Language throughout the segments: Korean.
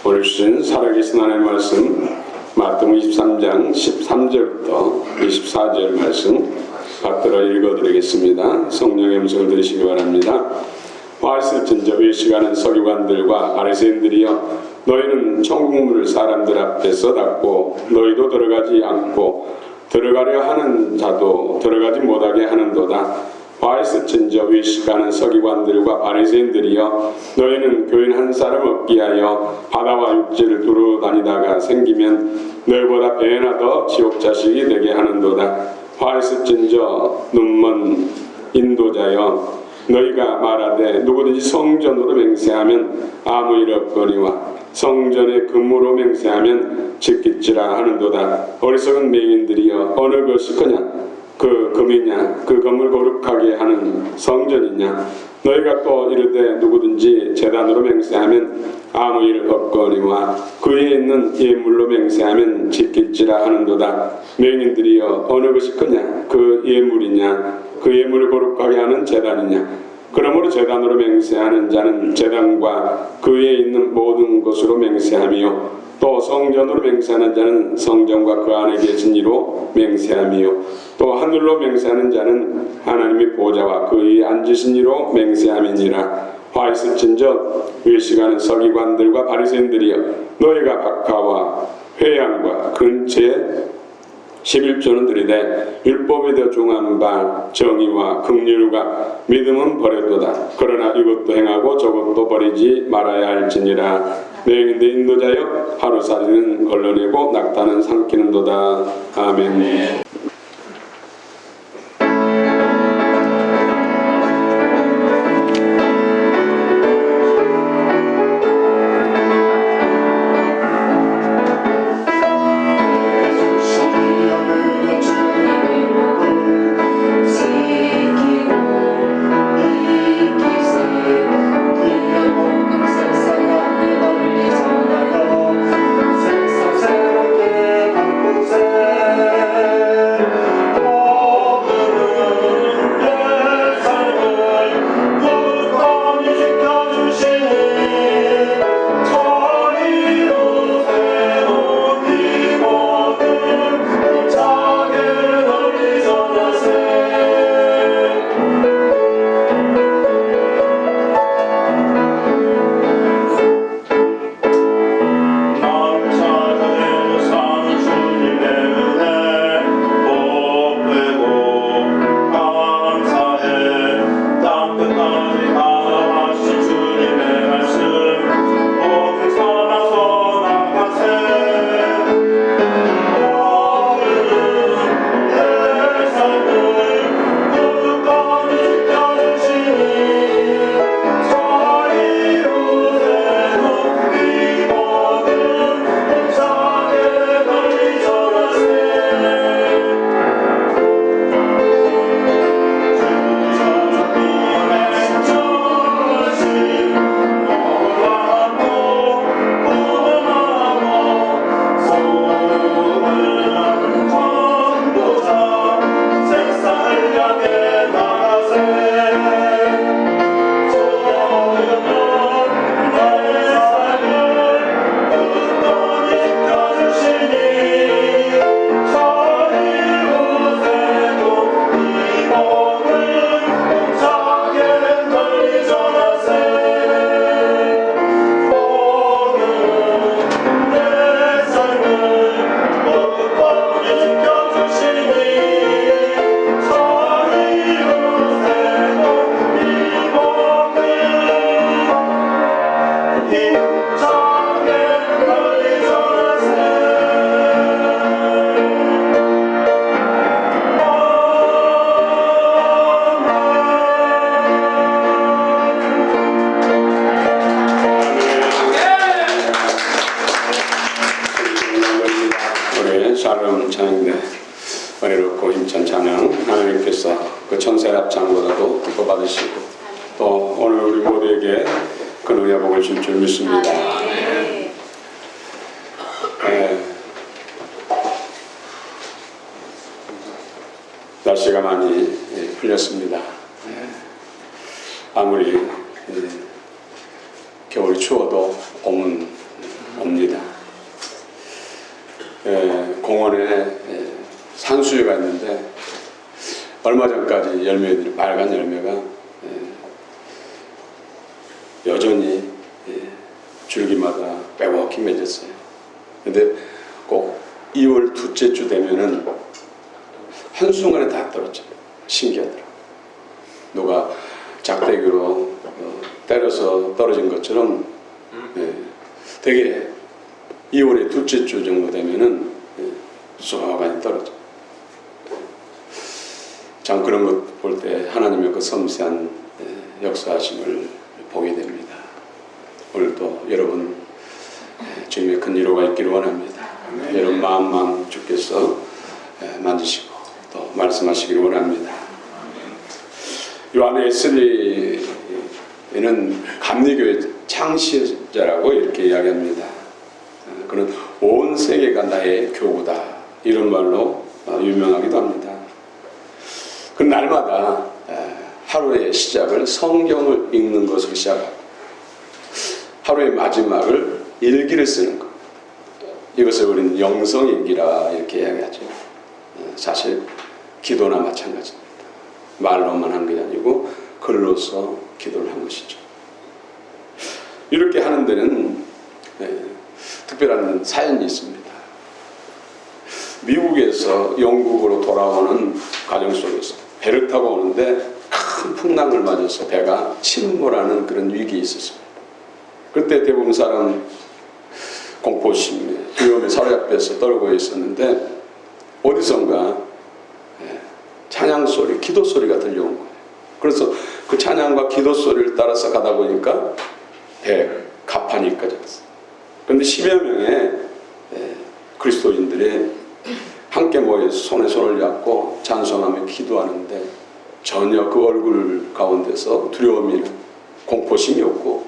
오늘 주신 살아계신 하나님의 말씀 마태복음 23장 13절부터 24절 말씀 받들어 읽어드리겠습니다. 성령의 음성을 들으시기 바랍니다. 와 있을진저 위 시간은 서기관들과 바리새인들이여 너희는 천국문을 사람들 앞에서 닫고 너희도 들어가지 않고 들어가려 하는 자도 들어가지 못하게 하는도다. 와 있을진저 위 시간은 서기관들과 바리새인들이여 너희는 교인 한 사람 없게 하여 바다와 육지를 두루 다니다가 생기면 너희보다 배나 더 지옥 자식이 되게 하는도다. 와 있을진저 눈먼 인도자여 너희가 말하되 누구든지 성전으로 맹세하면 아무 일 없거니와 성전의 금으로 맹세하면 지킬지라 하는도다. 어리석은 맹인들이여 어느 것이 크냐? 그 금이냐? 그 금을 거룩하게 하는 성전이냐? 너희가 또 이르되 누구든지 제단으로 맹세하면 아무 일 없거니와 그 위에 있는 예물로 맹세하면 지킬지라 하는도다. 맹인들이여 어느 것이 크냐? 그 예물이냐? 그 예물을 거룩하게 하는 제단이냐? 그러므로 제단으로 맹세하는 자는 제단과 그 위에 있는 모든 것으로 맹세하며 또 성전으로 맹세하는 자는 성전과 그 안에 계신 이로 맹세하며 또 하늘로 맹세하는 자는 하나님의 보좌와 그 위에 앉으신 이로 맹세함이니라. 화 있을진저 위 시간은 서기관들과 바리새인들이여 너희가 박하와 회양과 근처에 11조는 들이되 율법에 더 중한 바 정의와 긍휼과 믿음은 버려도다. 그러나 이것도 행하고 저것도 버리지 말아야 할지니라. 맹인들 인도자여 하루살이는 걸러내고 낙타는 삼키는도다. 아멘. 샬롬 찬양대 은혜롭고 힘찬 찬양 하나님께서 그 천세랍 찬보다도 기뻐 받으시고 또 오늘 우리 모두에게 그 은혜 복을 줄 줄 믿습니다. 날씨가 많이 풀렸습니다. 아무리 겨울이 추워도 봄은 산수유가 있는데 얼마 전까지 열매들이 빨간 열매가 여전히 줄기마다 빼곡히 맺었어요. 근데 꼭 2월 둘째 주 되면은 한순간에 다 떨어져요. 신기하더라고요. 누가 작대기로 때려서 떨어진 것처럼 되게 2월의 둘째 주 정도 되면은 쏘가니 떨어져. 참 그런 것 볼 때 하나님의 그 섬세한 역사하심을 보게 됩니다. 오늘도 여러분 주님의 큰 위로가 있기를 원합니다. 여러분 마음만 주께서 만지시고 또 말씀하시기를 원합니다. 요한의 웨슬리는 감리교의 창시자라고 이렇게 이야기합니다. 그는 온 세계가 나의 교구다 이런 말로 유명하기도 합니다. 그 날마다 하루의 시작을 성경을 읽는 것으로 시작하고 하루의 마지막을 일기를 쓰는 것, 이것을 우리는 영성일기라 이렇게 이야기하죠. 사실 기도나 마찬가지입니다. 말로만 한 게 아니고 글로서 기도를 한 것이죠. 이렇게 하는 데는 특별한 사연이 있습니다. 미국에서 영국으로 돌아오는 과정 속에서 배를 타고 오는데 큰 풍랑을 맞아서 배가 침몰하는 그런 위기에 있었습니다. 그때 대부분 사람 공포심에 두려움에 사로잡혀서 떨고 있었는데 어디선가 찬양 소리, 기도 소리가 들려온 거예요. 그래서 그 찬양과 기도 소리를 따라서 가다 보니까 배 가판이 꺼졌어요. 그런데 10여 명의 그리스도인들이 함께 모여서 손에 손을 잡고 찬송하며 기도하는데 전혀 그 얼굴 가운데서 두려움이 공포심이 없고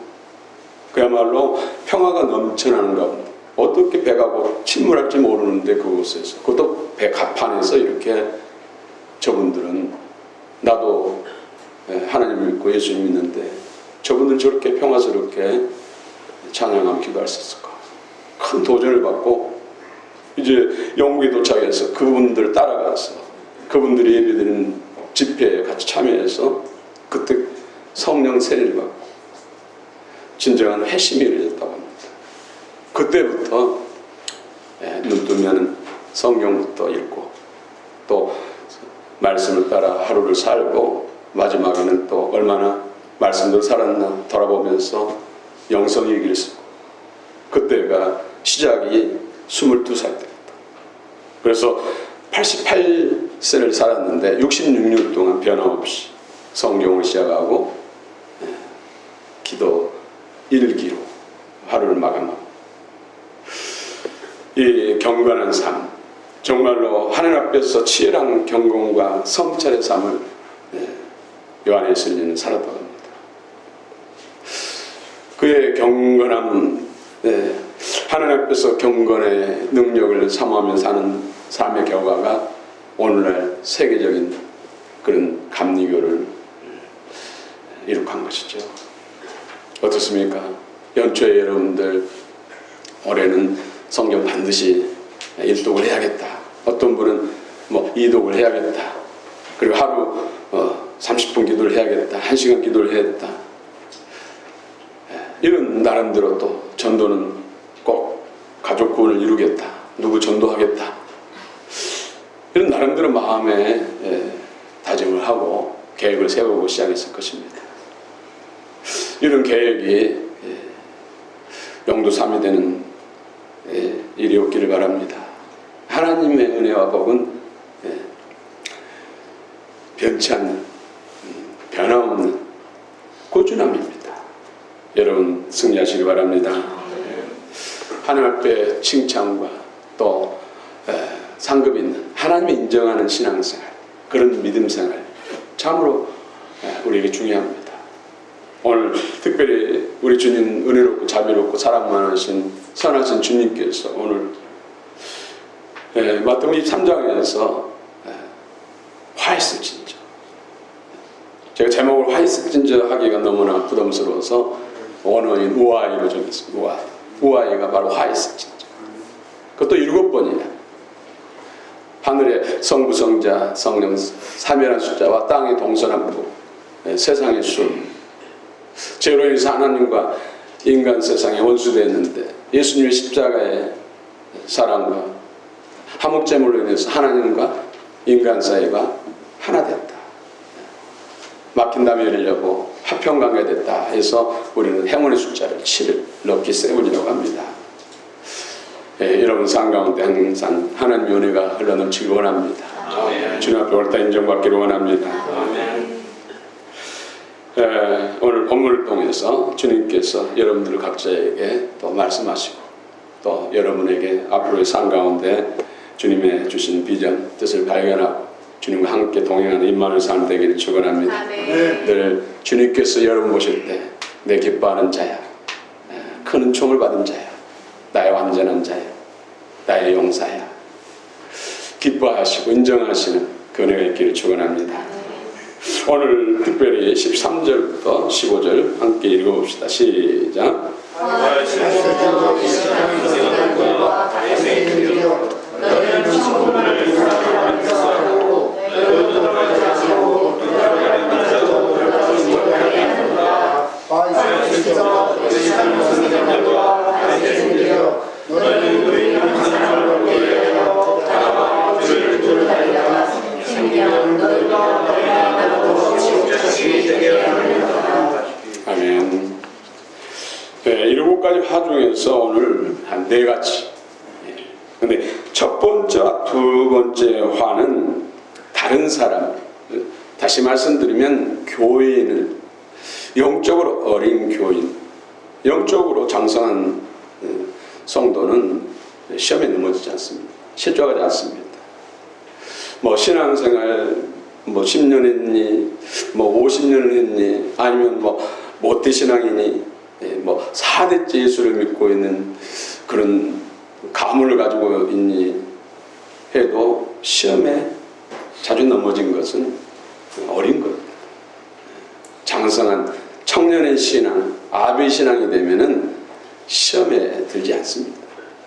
그야말로 평화가 넘쳐나는 가운데 어떻게 배가 침몰할지 모르는데 그곳에서 그것도 배 가판에서 이렇게 저분들은 나도 하나님 믿고 예수 믿는데 저분들 저렇게 평화스럽게 찬양하며 기도할 수 있을까? 큰 도전을 받고 이제 영국에 도착해서 그분들 따라가서 그분들이 예배드리는 집회에 같이 참여해서 그때 성령 세례를 받고 진정한 회심이 일어났다고 합니다. 그때부터 눈 뜨면 성경부터 읽고 또 말씀을 따라 하루를 살고 마지막에는 또 얼마나 말씀대로 살았나 돌아보면서 영성일기를 쓰고 그때가 시작이 22살 때였다. 그래서 88세를 살았는데 66년 동안 변함없이 성경을 시작하고 기도 일기로 하루를 마감하고 이 경건한 삶, 정말로 하나님 앞에서 치열한 경건과 성찰의 삶을 요한의 웨슬리는 살았다고 합니다. 그의 경건함, 하나님 앞에서 경건의 능력을 사모하며 사는 삶의 결과가 오늘날 세계적인 그런 감리교를 이룩한 것이죠. 어떻습니까? 연초에 여러분들 올해는 성경 반드시 일독을 해야겠다. 어떤 분은 뭐 2독을 해야겠다. 그리고 하루 30분 기도를 해야겠다. 1시간 기도를 해야겠다. 이런 나름대로 또 전도는 꼭 가족 구원을 이루겠다. 누구 전도하겠다. 이런 나름대로 마음에 다짐을 하고 계획을 세우고 시작했을 것입니다. 이런 계획이 영도삼이 되는 일이 없기를 바랍니다. 하나님의 은혜와 복은 변치 않는 변함없는 꾸준함입니다. 여러분 승리하시기 바랍니다. 하나님 앞에 칭찬과 또 상급 있는 하나님이 인정하는 신앙생활, 그런 믿음생활 참으로 우리에게 중요합니다. 오늘 특별히 우리 주님 은혜롭고 자비롭고 사랑 많으신 선하신 주님께서 오늘 마태복음 23장에서 화이스 진저, 제가 제목을 화이스 진저 하기가 너무나 부담스러워서 원어인 우아이로 정했습니다. 우아이가 바로 화이스 진저. 그것도 7번이나 하늘의 성부, 성자, 성령 삼위라는 숫자와 땅의 동서남북, 세상의 수, 죄로 인해서 하나님과 인간 세상에 원수되었는데 예수님의 십자가의 사랑과 화목제물로 인해서 하나님과 인간 사이가 하나 됐다. 막힌 담이 열리려고 화평관계가 됐다 해서 우리는 행운의 숫자를 7을 럭키 세븐이라고 합니다. 여러분 삶 가운데 항상 하나님의 은혜가 흘러넘치길 원합니다. 주님 앞에 옳다 인정받기를 원합니다. 오늘 본문을 통해서 주님께서 여러분들 각자에게 또 말씀하시고 또 여러분에게 앞으로의 삶 가운데 주님의 주신 비전, 뜻을 발견하고 주님과 함께 동행하는 임마누엘 삶 되기를 축원합니다. 늘 주님께서 여러분 보실 때 내 기뻐하는 자야, 큰 은총을 받은 자야, 나의 완전한 자야, 나의 용사야, 기뻐하시고 인정하시는 그 은혜가 있기를 축원합니다. 오늘 특별히 13절부터 15절 함께 읽어봅시다. 시작. 아멘. 네, 7가지 화 중에서 오늘 한 4가지. 근데 첫 번째와 두 번째 화는 다른 사람, 다시 말씀드리면 교인을, 영적으로 어린 교인, 영적으로 장성한 성도는 시험에 넘어지지 않습니다. 실족하지 않습니다. 뭐 신앙생활 10년 했니, 50년 했니, 아니면 모태신앙이니, 4대째 예수를 믿고 있는 그런 가문을 가지고 있니 해도 시험에 자주 넘어진 것은 어린 겁니다. 장성한 청년의 신앙, 아비 신앙이 되면은 시험에 들지 않습니다.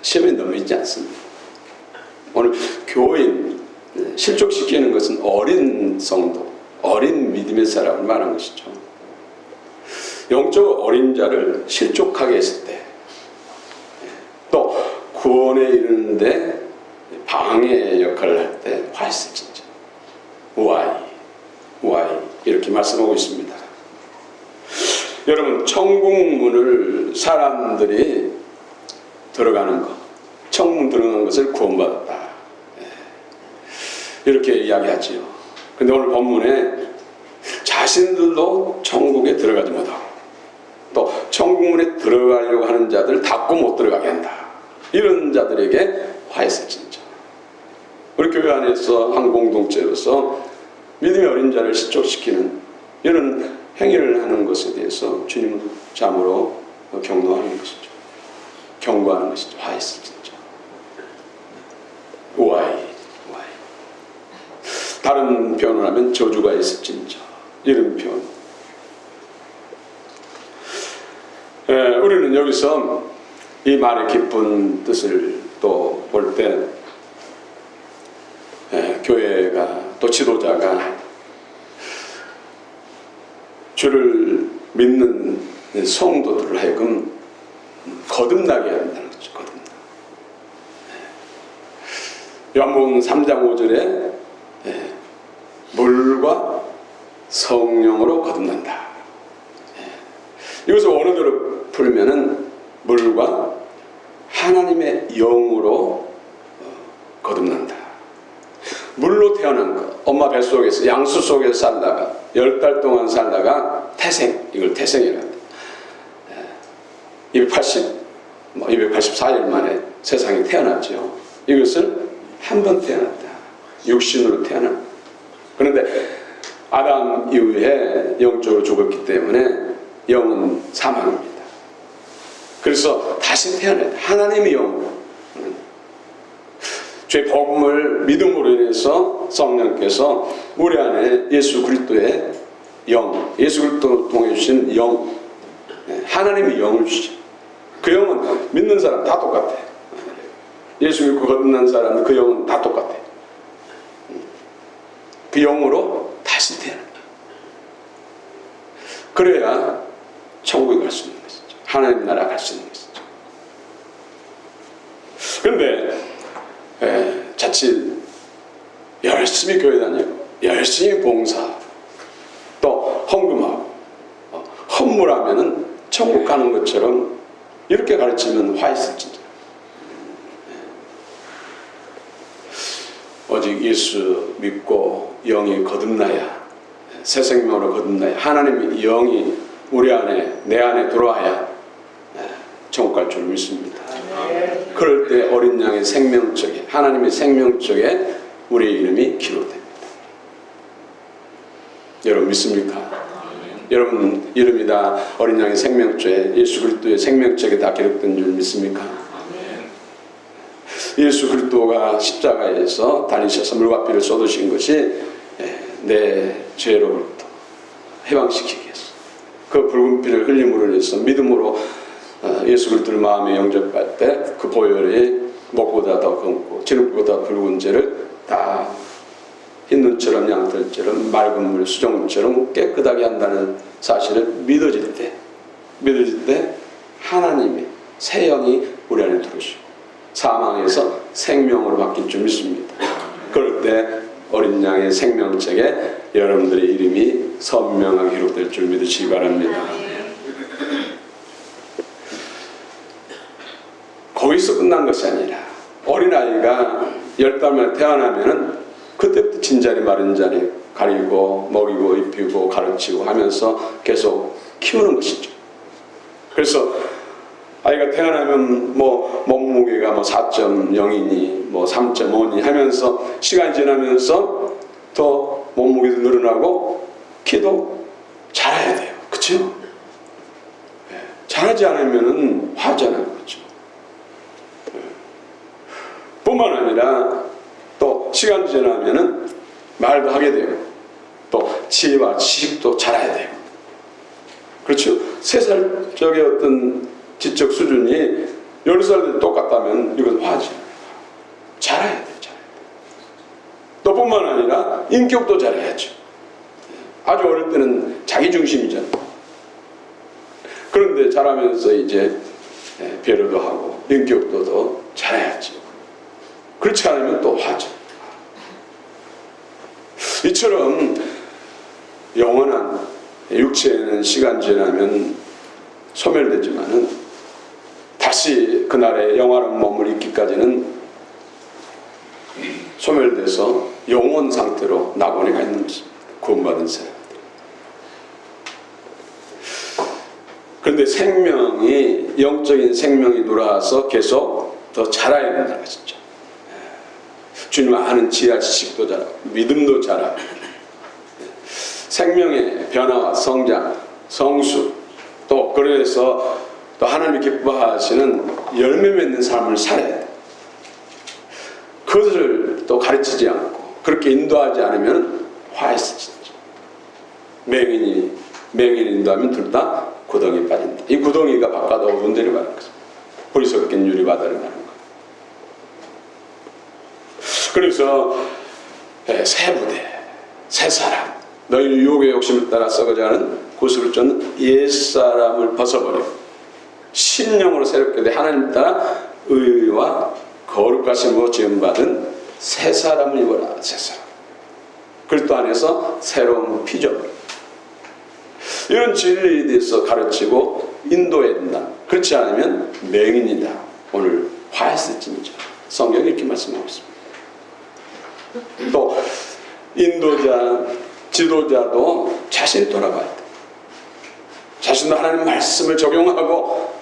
시험에 넘어지지 않습니다. 오늘 교인, 실족시키는 것은 어린 성도, 어린 믿음의 사람을 말한 것이죠. 영적으로 어린 자를 실족하게 했을 때, 또 구원에 이르는데 방해 역할을 할 때 화했을진저 우아이 이렇게 말씀하고 있습니다. 여러분, 천국문을 사람들이 들어가는 것, 천국 들어가는 것을 구원받았다, 이렇게 이야기하지요. 근데 오늘 본문에 자신들도 천국에 들어가지 못하고 또 천국문에 들어가려고 하는 자들 닫고 못 들어가게 한다, 이런 자들에게 화했을진저. 우리 교회 안에서 한 공동체로서 믿음의 어린 자를 실족시키는 이런 행위를 하는 것에 대해서 주님은 참으로 경노하는 것이죠. 경고하는 것이죠. 화했을진저. 우아이. 다른 표현을 하면 저주가 있을진저, 이런 표현. 우리는 여기서 이 말의 깊은 뜻을 또 볼 때 교회가 또 지도자가 주를 믿는 성도들을 하여금 거듭나게 한다는 거죠. 거듭나. 요한복음 3장 5절에 물과 성령으로 거듭난다. 이것을 원어대로 풀면은 물과 하나님의 영으로 거듭난다. 물로 태어난 것, 엄마 뱃속에서 양수 속에서 살다가 10달 동안 살다가 태생, 이걸 태생이라 합니다. 284일 만에 세상에 태어났죠. 이것을 한 번 태어났다. 육신으로 태어났다. 그런데 아담 이후에 영적으로 죽었기 때문에 영은 사망입니다. 그래서 다시 태어나야 돼. 하나님의 영으로. 죄 복음을 믿음으로 인해서 성령께서 우리 안에 예수 그리스도의 영, 예수 그리스도 통해 주신 영, 하나님의 영을 주죠. 그 영은 믿는 사람 다 똑같아. 예수 믿고 거듭난 사람은 그 영은 다 똑같아. 그 영으로 다시 태어나. 그래야 천국에 갈 수 있는 것이죠. 하나님 나라 갈 수 있는 것이죠. 그런데 자칫 열심히 교회 다니고 열심히 봉사 또 헌금하고 헌물하면은 천국 가는 것처럼 이렇게 가르치면 화 있을 진짜. 오직 예수 믿고 영이 거듭나야, 새 생명으로 거듭나야, 하나님의 영이 우리 안에, 내 안에 들어와야 천국 갈 줄 믿습니다. 그럴 때 어린 양의 생명책에, 하나님의 생명책에 우리의 이름이 기록됩니다. 여러분 믿습니까? 여러분 이름이 다 어린 양의 생명책에, 예수 그리스도의 생명책에 다 기록된 줄 믿습니까? 예수 그리스도가 십자가에서 달리셔서 물과 피를 쏟으신 것이 내 죄로부터 해방시키기 위해서, 그 붉은 피를 흘림으로 인해서 믿음으로 예수 그리스도를 마음에 영접할 때 그 보혈이 목보다 더 검고 진흙보다 붉은 죄를 다 흰 눈처럼 양털처럼 맑은 물 수정처럼 깨끗하게 한다는 사실을 믿어질 때 하나님의 새 영이 우리 안에 들어오시고 사망에서 생명으로 바뀔 줄 믿습니다. 그럴 때 어린 양의 생명책에 여러분들의 이름이 선명하게 기록될 줄 믿으시기 바랍니다. 거기서 끝난 것이 아니라 어린아이가 10달 만에 태어나면은 그때부터 진자리 마른 자리 가리고 먹이고 입히고 가르치고 하면서 계속 키우는 것이죠. 그래서 아이가 태어나면 뭐 몸무게가 뭐 4.0이니 뭐 3.5니 하면서 시간이 지나면서 더 몸무게도 늘어나고 키도 자라야 돼요. 그렇죠? 자라지 않으면은 화잖아요. 그렇죠? 뿐만 아니라 또 시간 지나면은 말도 하게 되고 또 지혜와 지식도 자라야 돼요. 그렇죠? 3살적의 어떤 지적 수준이 10살 똑같다면 이건 화지. 잘해야 돼. 또 뿐만 아니라 인격도 잘해야죠. 아주 어릴 때는 자기 중심이잖아요. 그런데 자라면서 이제 배려도 하고 인격도 더 잘해야죠. 그렇지 않으면 또 화죠. 이처럼 영원한 육체는 시간 지나면 소멸되지만은 다시 그날의 영원한 몸을 입기까지는 소멸돼서 영원 상태로 낙원에 가 있는 것입니다. 구원받은 사람들. 그런데 생명이, 영적인 생명이 돌아와서 계속 더 자라야 된다는 것이죠. 주님 아는 지혜와 지식도 자라고 믿음도 자라고 생명의 변화와 성장, 성수, 또 그래서 또 하나님이 기뻐하시는 열매 맺는 삶을 살아야 돼. 그것을 또 가르치지 않고 그렇게 인도하지 않으면 화해서 진짜. 맹인이 인도하면 둘 다 구덩이에 빠진다. 이 구덩이가 바깥 어두운 데를 가는 거죠. 불이 섞인 유리바다를 가는 거예요. 그래서 새 부대, 새 사람, 너희 유혹의 욕심을 따라 썩어져가는 구슬을 쫓는 옛사람을 벗어버리고 신령으로 새롭게 돼 하나님 따라 의와 거룩하심으로 지음받은 새 사람을 입어라. 새 사람. 그리스도 안에서 새로운 피조물. 이런 진리에 대해서 가르치고 인도해야 된다. 그렇지 않으면 맹인이다. 오늘 화해스쯤이죠. 성경이 이렇게 말씀하고 있습니다. 또 인도자, 지도자도 자신이 돌아봐야 돼. 자신도 하나님 말씀을 적용하고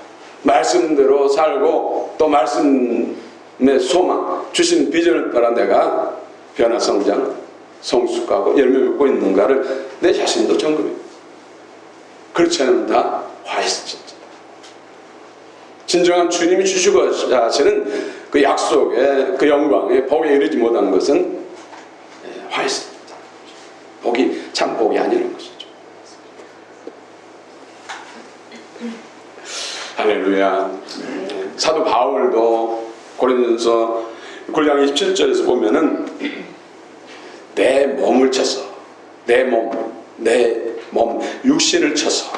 말씀대로 살고 또 말씀의 소망, 주신 비전을 따라 내가 변화 성장, 성숙하고 열매 맺고 있는가를 내 자신도 점검해. 그렇지 않으면 다 화해스죠. 진정한 주님이 주시고 하시는 그 약속의 그 영광의 복에 이르지 못한 것은 화해스입니다. 복이 참 복이 아니라는 것이죠. 할렐루야. 사도 바울도 고린도전서 9장 27절에서 보면은 내 몸을 쳐서 내 몸 육신을 쳐서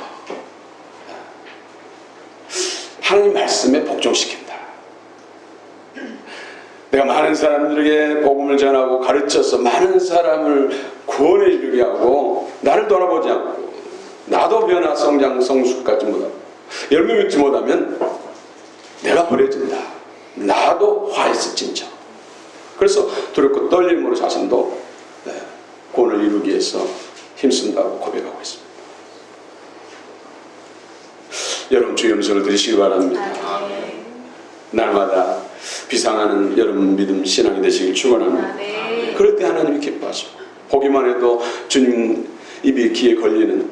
하나님 말씀에 복종시킨다. 내가 많은 사람들에게 복음을 전하고 가르쳐서 많은 사람을 구원에 이르게 하고 나를 돌아보지 않고 나도 변화 성장 성숙까지 못하고 열매 맺지 못하면 내가 버려진다. 나도 화해서 진짜. 그래서 두렵고 떨림으로 자신도 구원을 이루기 위해서 힘쓴다고 고백하고 있습니다. 여러분 주의 음성을 들으시기 바랍니다. 날마다 비상하는 여러분 믿음 신앙이 되시길 축원합니다. 그럴 때 하나님이 기뻐하시고 보기만 해도 주님 입이 귀에 걸리는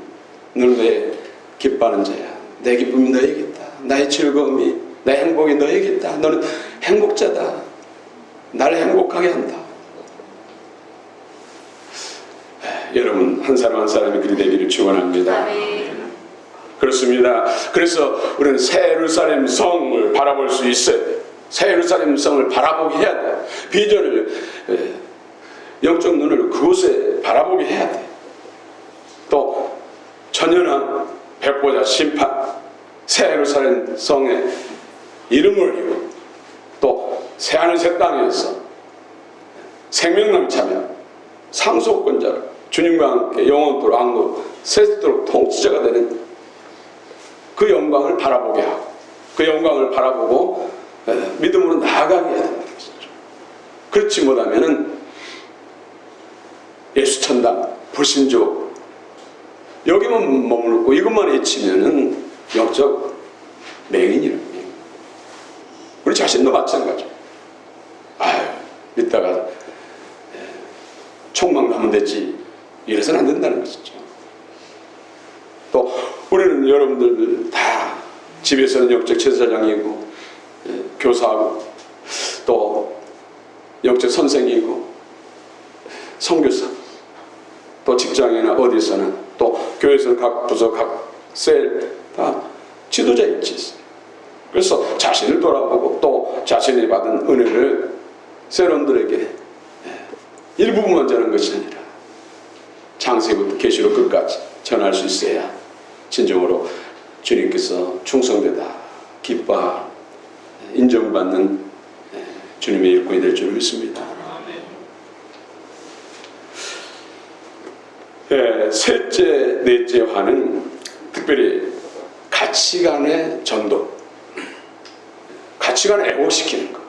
너는 왜 기뻐하는 자야. 내 기쁨이 너에게다. 나의 즐거움이 나의 행복이 너에게다. 너는 행복자다. 나를 행복하게 한다. 여러분 한 사람 한 사람이 그리 되기를 축원합니다. 그렇습니다. 그래서 우리는 새 예루살렘 성을 바라볼 수 있어야 돼요. 새 예루살렘 성을 바라보게 해야 돼요. 비전을 영적 눈을 그곳에 바라보게 해야 돼요. 또 천연한 백보자 심판 새 예루살렘 성의 이름을 이루고 또 새하늘 새 땅에서 생명나무 참여 상속권자로 주님과 함께 영원토록 왕노 세토록 통치자가 되는 그 영광을 바라보게 하고 그 영광을 바라보고 믿음으로 나아가게 해야 된다는 것이죠. 그렇지 못하면은 예수 천당 불신족 여기만 머물고 이것만 외치면은 영적 맹인이라는 거예요. 우리 자신도 마찬가지죠. 아유 믿다가 총만 가면 됐지 이래서는 안 된다는 것이죠. 또 우리는 여러분들 다 집에서는 영적 제사장이고 교사하고 또 영적 선생이고 선교사 또 직장이나 어디서나 또 교회에서는 각 부서 각 셀 다 지도자 있지 있어요. 그래서 자신을 돌아보고 또 자신이 받은 은혜를 세론들에게 일부분만 전하는 것이 아니라 창세부터 계시록 끝까지 전할 수 있어야 진정으로 주님께서 충성되다 기뻐 인정받는 주님의 일꾼이 될 줄 믿습니다. 셋째 넷째 화는 특별히 가치관의 전도 가치관을 애곡시키는 것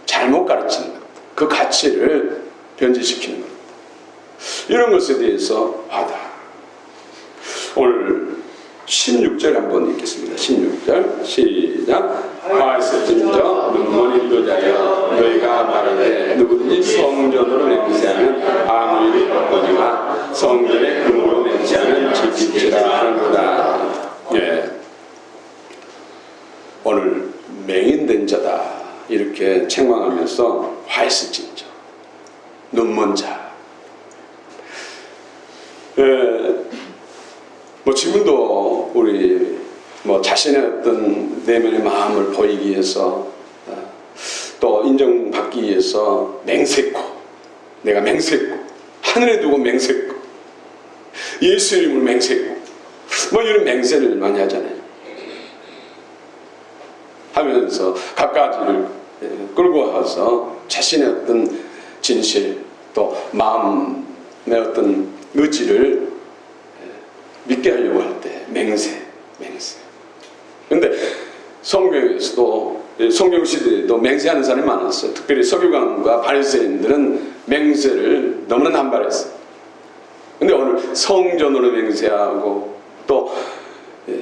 잘못 가르치는 것 그 가치를 변질시키는 것 이런 것에 대해서 하다. 오늘 16절 한번 읽겠습니다. 16절 시작. 화했을진저 눈먼 인도자여 너희가 말하되 누구든지 성전으로 맹세하는 아무 일이 없거니와 성전의 근무로 맹세하는 지킬지라 하는구나. 오늘 맹인된 자다 이렇게 책망하면서 화했을진저 눈먼 자. 뭐 지금도 우리 뭐 자신의 어떤 내면의 마음을 보이기 위해서 또 인정받기 위해서 맹세코 내가 맹세코 하늘에 두고 맹세코 예수 이름으로 맹세코 뭐 이런 맹세를 많이 하잖아요. 하면서 갖가지를 끌고 와서 자신의 어떤 진실 또 마음의 어떤 의지를 믿게 하려고 할 때 맹세. 근데 성경에서도 성경 시대에도 맹세하는 사람이 많았어요. 특별히 서기관과 바리새인들은 맹세를 너무나 남발했어요. 근데 오늘 성전으로 맹세하고 또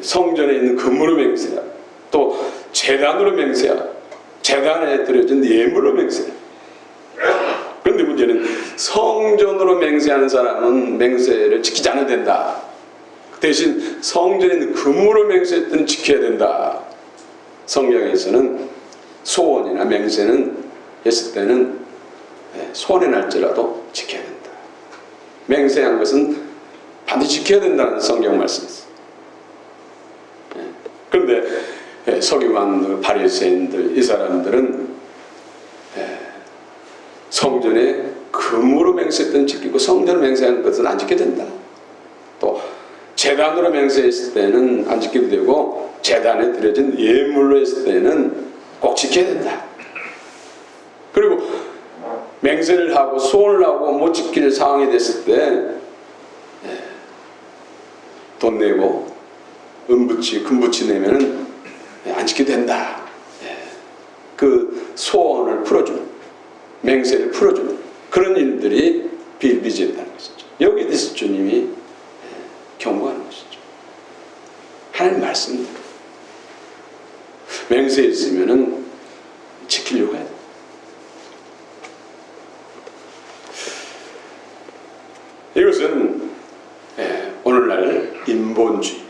성전에 있는 금으로 맹세하고 또 제단으로 맹세하고 제단에 드려진 예물로 맹세하고 그런데 문제는 성전으로 맹세하는 사람은 맹세를 지키지 않아도 된다. 대신 성전에 있는 금으로 맹세했던 지켜야 된다. 성경에서는 소원이나 맹세는 했을 때는 소원의 날짜라도 지켜야 된다. 맹세한 것은 반드시 지켜야 된다는 성경 말씀이었어요. 그런데 서기관 바리새인들 이 사람들은 성전에 금으로 맹세했을 때는 지키고 성전으로 맹세하는 것은 안 지켜야 된다. 또 제단으로 맹세했을 때는 안 지켜도 되고 제단에 드려진 예물로 했을 때는 꼭 지켜야 된다. 그리고 맹세를 하고 소원을 하고 못 지킬 상황이 됐을 때 돈 내고 은부치 금부치 내면은 안 지켜도 된다. 그 소원을 풀어주는, 맹세를 풀어주는 그런 일들이 비일비재하다는 것이죠. 여기에 대해서 주님이 경고하는 것이죠. 하나님 말씀대로 맹세했으면은 지키려고 해야 돼. 이것은 오늘날 인본주의,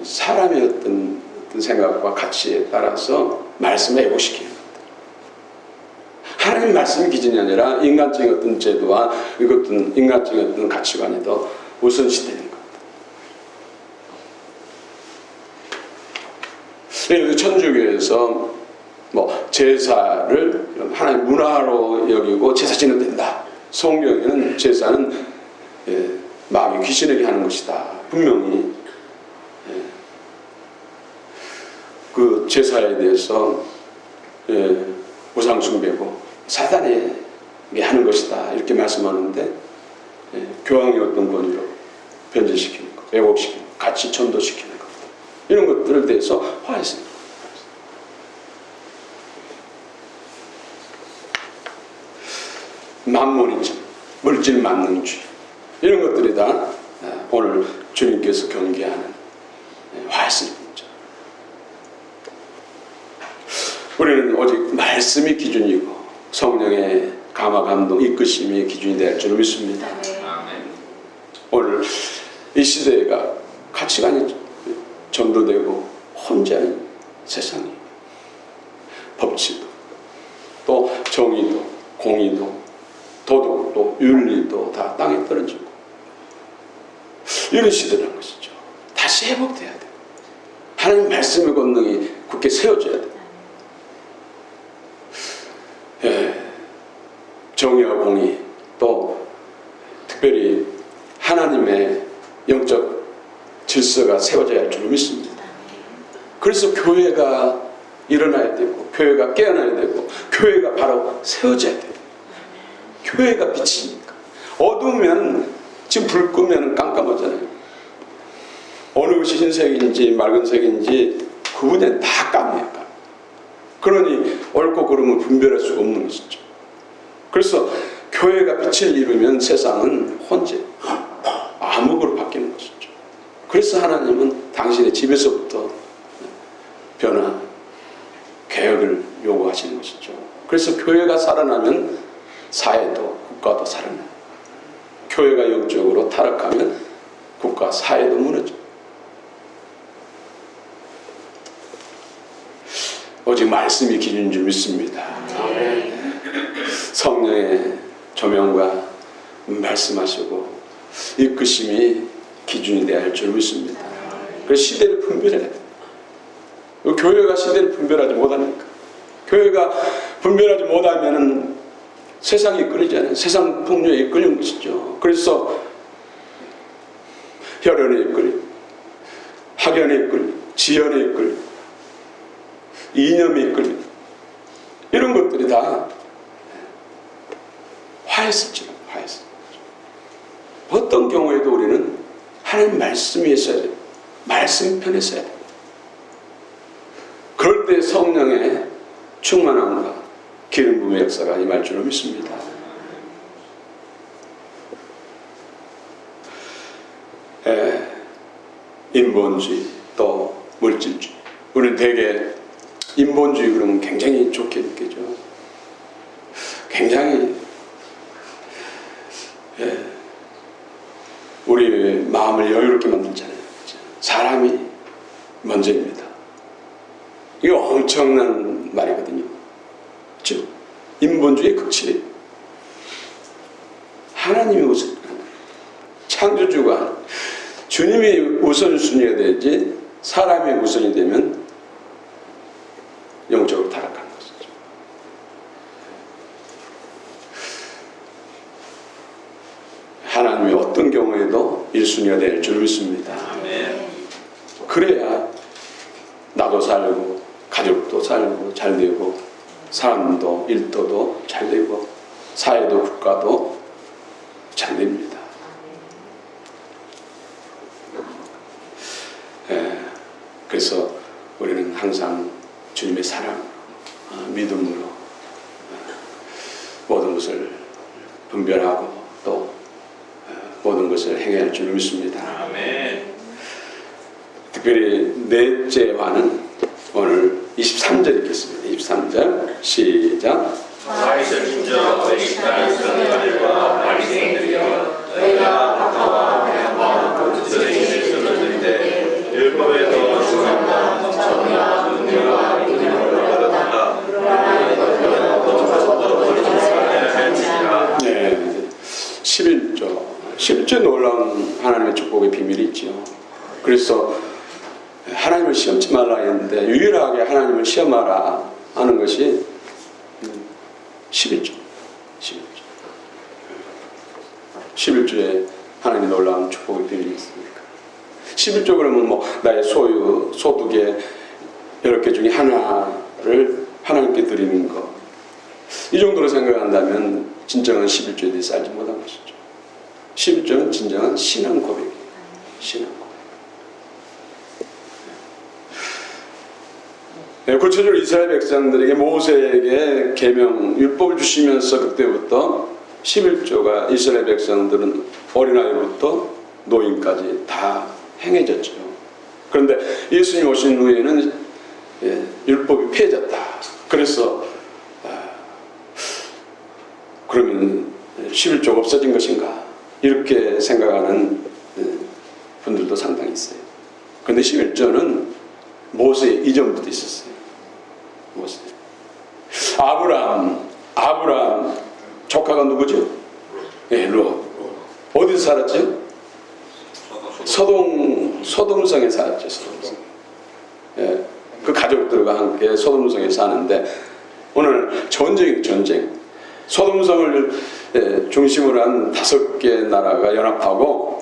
사람의 어떤 생각과 가치에 따라서 말씀을 왜곡시키는 것들. 하나님 말씀이 기준이 아니라 인간적인 어떤 제도와 이것은 인간적인 어떤 가치관이 더 우선시되는 것. 예를 들어 천주교에서 뭐 제사를 하나님 문화로 여기고 제사 지내도 된다. 성경에는 제사는 마음이 귀신에게 하는 것이다. 분명히 그 제사에 대해서 우상 숭배고 사단에게 하는 것이다. 이렇게 말씀하는데 교황의 어떤 권위로 변질시키는 것, 왜곡시키는 것, 가치 전도시키는 것, 이런 것들에 대해서 화했습니다. 만몬이즘, 물질 만능주의, 이런 것들이 다 오늘 주님께서 경계하는 화했습니다. 우리는 오직 말씀이 기준이고 성령의 감화 감동 이끄심이 기준이 될 줄 믿습니다. 오늘 이 시대가 가치관이 전도되고 혼자인 세상이 법치도 또 정의도 공의도 도덕도 윤리도 다 땅에 떨어지고 이런 시대라는 것이죠. 다시 회복돼야 돼요. 하나님 말씀의 권능이 굳게 세워져야 돼요. 정의와 공의 또 특별히 하나님의 영적 질서가 세워져야 할 줄 믿습니다. 그래서 교회가 일어나야 되고 교회가 깨어나야 되고 교회가 바로 세워져야 돼요. 교회가 빛이니까. 어두우면 지금 불 끄면 깜깜하잖아요. 어느 것이 흰색인지 맑은 색인지 구분이 다 까매요. 그러니 옳고 그름을 분별할 수가 없는 것이죠. 그래서 교회가 빛을 이루면 세상은 혼재, 암흑으로 바뀌는 것이죠. 그래서 하나님은 당신의 집에서부터 변화, 개혁을 요구하시는 것이죠. 그래서 교회가 살아나면 사회도 국가도 살아나요. 교회가 영적으로 타락하면 국가, 사회도 무너져요. 오직 말씀이 기준인 줄 믿습니다. 성령의 조명과 말씀하시고 이끄심이 기준이 되어야 할 줄 믿습니다. 그래서 시대를 분별해야 돼요. 교회가 시대를 분별하지 못하니까. 교회가 분별하지 못하면 세상이 이끌리잖아요. 세상 풍요에 이끌리는 것이죠. 그래서 혈연에 이끌리고 학연에 이끌리고 지연에 이끌리고 이념에 이끌리고 이런 것들이 다 화했었죠. 어떤 경우에도 우리는 하나님 말씀이 있어야 돼요. 말씀 편에 서야 돼요. 그럴 때 성령의 충만함과 기름 부음의 역사가 임할 줄로 믿습니다. 인본주의 또 물질주의. 우리는 대개 인본주의 그러면 굉장히 좋게 느끼죠. 굉장히 우리 마음을 여유롭게 만들잖아요. 사람이 먼저입니다. 이게 엄청난 말이거든요. 즉 인본주의의 극치예요. 하나님이 우선, 창조주가 주님이 우선순위가 되지 사람이 우선이 되면 영적으로 타락하는 것이죠. 하나님이 어떤 경우에도 1순위가 될 줄 믿습니다. 그래야 나도 살고 가족도 살고 잘 되고 사람도 일터도 잘 되고 사회도 국가도 잘 됩니다. 그래서 우리는 항상 주님의 사랑, 믿음으로 모든 것을 분별하고 또 모든 것을 행해야 할 줄 믿습니다. 특별히 넷째와는 오늘 23절 읽겠습니다. 23절 시작. 사이서 진저 외식하는 선자들과 바리새인들이여 너희가 박하와 배양과 그들의 선언들인데 율법에도 중요한 정의와 은혜와 믿음을 얻었다. 네, 11조 놀라운 하나님의 축복의 비밀이 있죠. 그래서 하나님을 시험치 말라 했는데 유일하게 하나님을 시험하라 하는 것이 11조에 하나님의 놀라운 축복의 비밀이 있습니까? 11조 그러면 뭐 나의 소유, 소득의 여러 개 중에 하나를 하나님께 드리는 것, 이 정도로 생각한다면 진정한 11조에 대해서 알지 못한 것이죠. 11조는 진정한 신앙 고백이에요. 신앙 고백. 네, 구체적으로 이스라엘 백성들에게 모세에게 계명, 율법을 주시면서 그때부터 11조가 이스라엘 백성들은 어린아이부터 노인까지 다 행해졌죠. 그런데 예수님 오신 후에는 율법이 폐해졌다. 그래서 그러면 11조가 없어진 것인가? 이렇게 생각하는 분들도 상당히 있어요. 그런데 11조는 모세 이전부터 있었어요. 모세. 아브라함 조카가 누구죠? 네, 롯. 어디서 살았죠? 소돔성에 살았죠. 소돔성. 예, 그 가족들과 함께 소돔성에 사는데 오늘 전쟁. 소돔성을 중심으로 한 5개 나라가 연합하고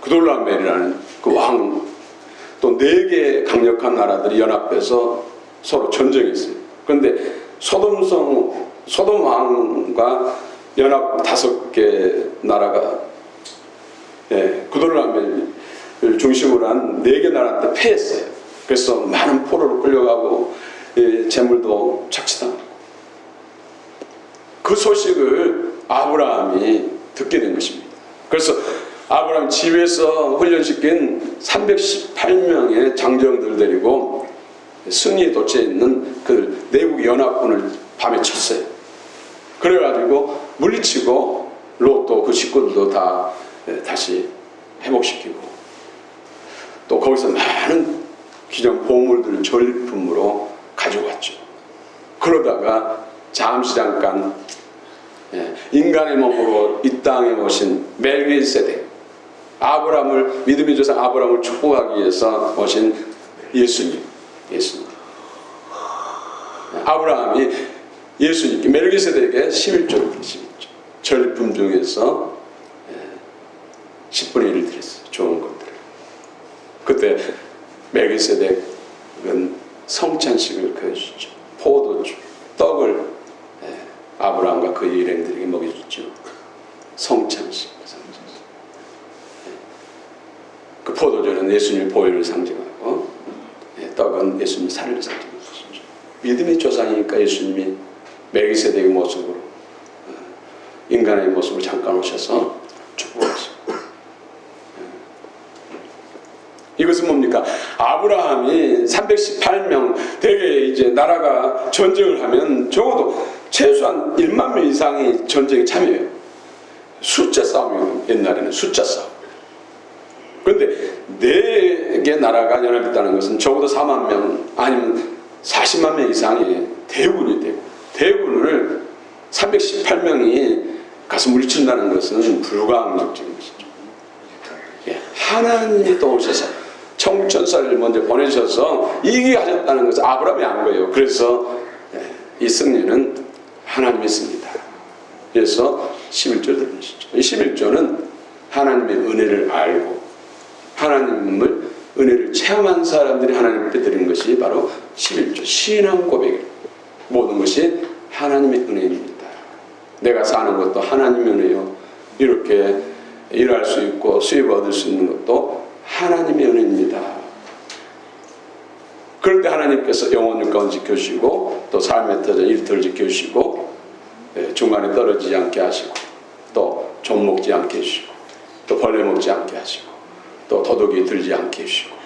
그돌라멜이라는 그 왕, 또 4개 강력한 나라들이 연합해서 서로 전쟁했어요. 그런데 소돔 왕과 연합 5개 나라가 그돌라멜을 중심으로 한 4개 나라한테 패했어요. 그래서 많은 포로로 끌려가고 재물도 착취당하고, 그 소식을 아브라함이 듣게 된 것입니다. 그래서 아브라함 집에서 훈련시킨 318명의 장정들 데리고 승리에 도처에 있는 그 내국 연합군을 밤에 쳤어요. 그래가지고 물리치고 롯도 그 식구들도 다 다시 회복시키고, 또 거기서 많은 기존 보물들을 전리품으로 가지고 왔죠. 그러다가 잠깐 인간의 몸으로 이 땅에 오신 멜기세덱, 아브라함을, 믿음의 조상 아브라함을 축복하기 위해서 오신 예수님. 아브라함이 예수님께 멜기세덱에게 11조를 드렸죠. 전리품 중에서 10분의 1을 드렸어요. 좋은 것들을. 그때 멜기세덱은 성찬식을 그려주죠. 포도주, 떡을 아브라함과 그 일행들에게 먹여줬죠. 성찬식. 그 포도주는 예수님의 보혈을 상징하고 떡은 예수님의 살을 상징하고 있죠. 믿음의 조상이니까 예수님이 멜기세덱의 모습으로, 인간의 모습으로 잠깐 오셔서 축복하시고, 이것은 뭡니까? 아브라함이 318명, 대개 이제 나라가 전쟁을 하면 적어도 최소한 1만 명 이상이 전쟁에 참여해요. 숫자 싸움이에요. 옛날에는 숫자 싸움. 그런데 4개 나라가 연합했다는 것은 적어도 4만 명 아니면 40만 명 이상의 대군이 되고, 대군을 318명이 가서 물리친다는 것은 불가항력적인 것이죠. 하나님이 또 오셔서 청천사를 먼저 보내셔서 이기게 하셨다는 것은 아브라함이 안 거예요. 그래서 이 승리는 하나님이 있습니다. 그래서 11조 드리시죠. 이 11조는 하나님의 은혜를 알고 하나님을 은혜를 체험한 사람들이 하나님께 드리는 것이 바로 11조 신앙 고백입니다. 모든 것이 하나님의 은혜입니다. 내가 사는 것도 하나님의 은혜요. 이렇게 일할 수 있고 수입을 얻을 수 있는 것도 하나님의 은혜입니다. 그럴 때 하나님께서 영혼을 가운데 지켜주시고 또 삶의 터전 일터를 지켜주시고 중간에 떨어지지 않게 하시고 또 좀 먹지 않게 해주시고 또 벌레 먹지 않게 하시고 또 도둑이 들지 않게 해주시고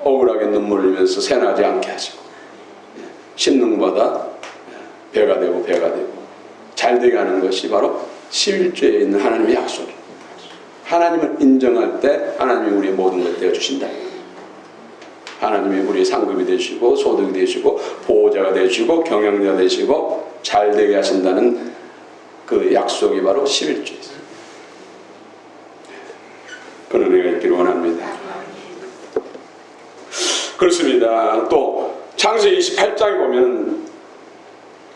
억울하게 눈물을 흘리면서 새나지 않게 하시고 심는 것마다 배가 되고 잘 되게 하는 것이 바로 11조에 있는 하나님의 약속입니다. 하나님을 인정할 때 하나님이 우리의 모든 걸 되어주신다. 하나님이 우리의 상급이 되시고 소득이 되시고 보호자가 되시고 경영자가 되시고 잘 되게 하신다는 그 약속이 바로 11조입니다. 그런 은혜가 있기를 원합니다. 그렇습니다. 또 창세기 28장에 보면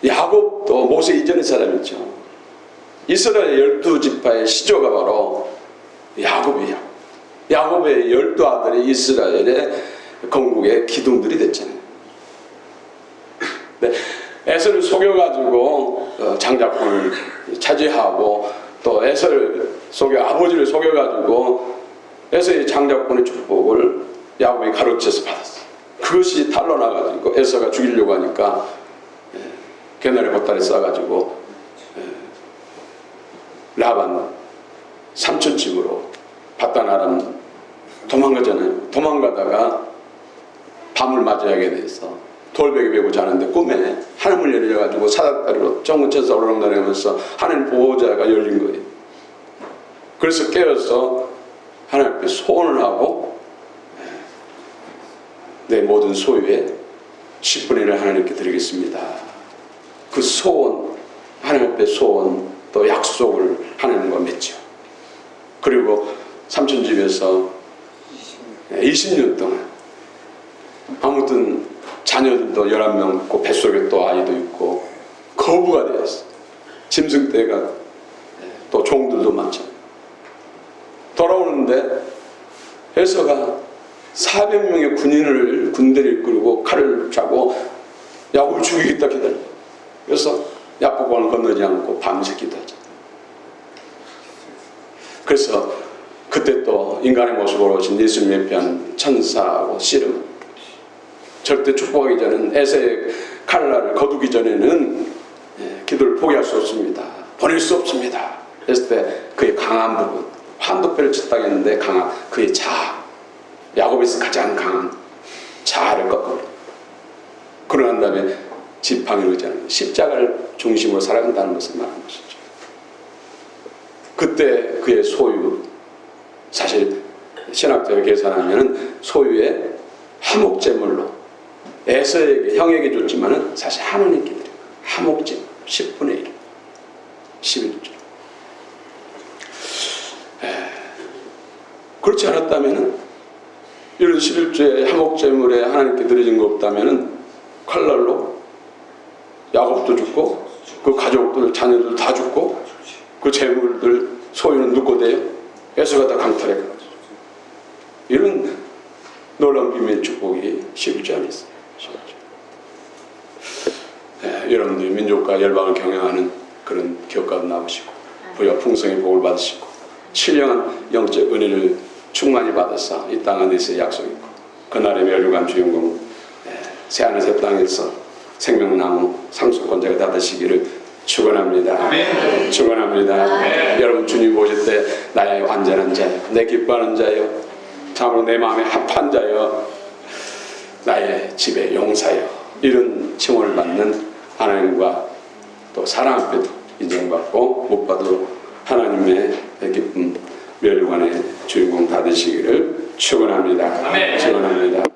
야곱도 모세 이전의 사람이죠. 이스라엘 12지파의 시조가 바로 야곱이에요. 야곱의 12아들이 이스라엘의 건국의 기둥들이 됐잖아요. 네, 에서를 속여가지고 장자권을 차지하고 또 에서를 아버지를 속여가지고 에서의 장자권의 축복을 야곱이 가로채서 받았어요. 그것이 탄로나가지고 에서가 죽이려고 하니까 개나리 보따리 싸가지고 라반 삼촌집으로 바다나람 도망가잖아요. 도망가다가 밤을 맞이하게 돼서 돌베개 베고 자는데 꿈에 하늘을 열려가지고 사닥다리로 정근쳐서 오르락내리면서 하늘 보호자가 열린 거예요. 그래서 깨어서 하나님 앞에 소원을 하고 내 모든 소유의 10분의 1을 하나님께 드리겠습니다. 그 소원, 하나님 앞에 소원 또 약속을 하나님과 맺죠. 그리고 삼촌집에서 20년 동안 아무튼 자녀들도 11명 있고 뱃속에 또 아이도 있고 거부가 되었어. 짐승떼가 또 종들도 많잖아요. 돌아오는데 에서가 400명의 군대를 이끌고 칼을 차고 야곱을 죽이겠다 기다려. 그래서 야복강을 건너지 않고 밤새 기도하죠. 그래서 그때 또 인간의 모습으로 오신 예수님의 편 천사하고 씨름 절대 축복하기 전에는 에서의 칼날을 거두기 전에는 기도를 포기할 수 없습니다. 보낼 수 없습니다. 그랬을 때 그의 강한 부분 환도뼈를 쳤다고 했는데 강한 그의 자아 야곱에서 가장 강한 자아를 꺾어버려. 그러고 난 다음에 지팡이를 의지하는 십자가를 중심으로 살아간다는 것을 말하는 것이죠. 그때 그의 소유 사실 신학적으로 계산하면 소유의 화목제물로 에서에게 형에게 줬지만은 사실 하나님께 드려요. 화목제물 10분의 1 11조. 그렇지 않았다면은 이런 11조의 화목제물에 하나님께 드려진 거 없다면은 칼날로 야곱도 죽고 그 가족들 자녀들 다 죽고 그 재물들 소유는 누구 돼요? 에서가 다 강탈해. 이런 놀라운 비밀 축복이 11조 안에 있어요. 여러분들이 민족과 열방을 경영하는 그런 기업가도 나오시고 부여 풍성의 복을 받으시고 신령한 영적 은혜를 충만히 받아서 이 땅 안에서의 약속이 있고 그날의 멸류관 주인공 새하늘 새 땅에서 생명나무 상속권자가 다 되시기를 축원합니다. 축원합니다. 여러분 주님 보실 때 나의 완전한 자요 내 기뻐하는 자요 참으로 내 마음에 합한 자요 나의 집의 용사요 이런 칭호를 받는 하나님과 또 사랑 앞에도 인정받고 못 봐도 하나님의 기쁨 멸류관의 주인공 다 되시기를 축원합니다. 축원합니다.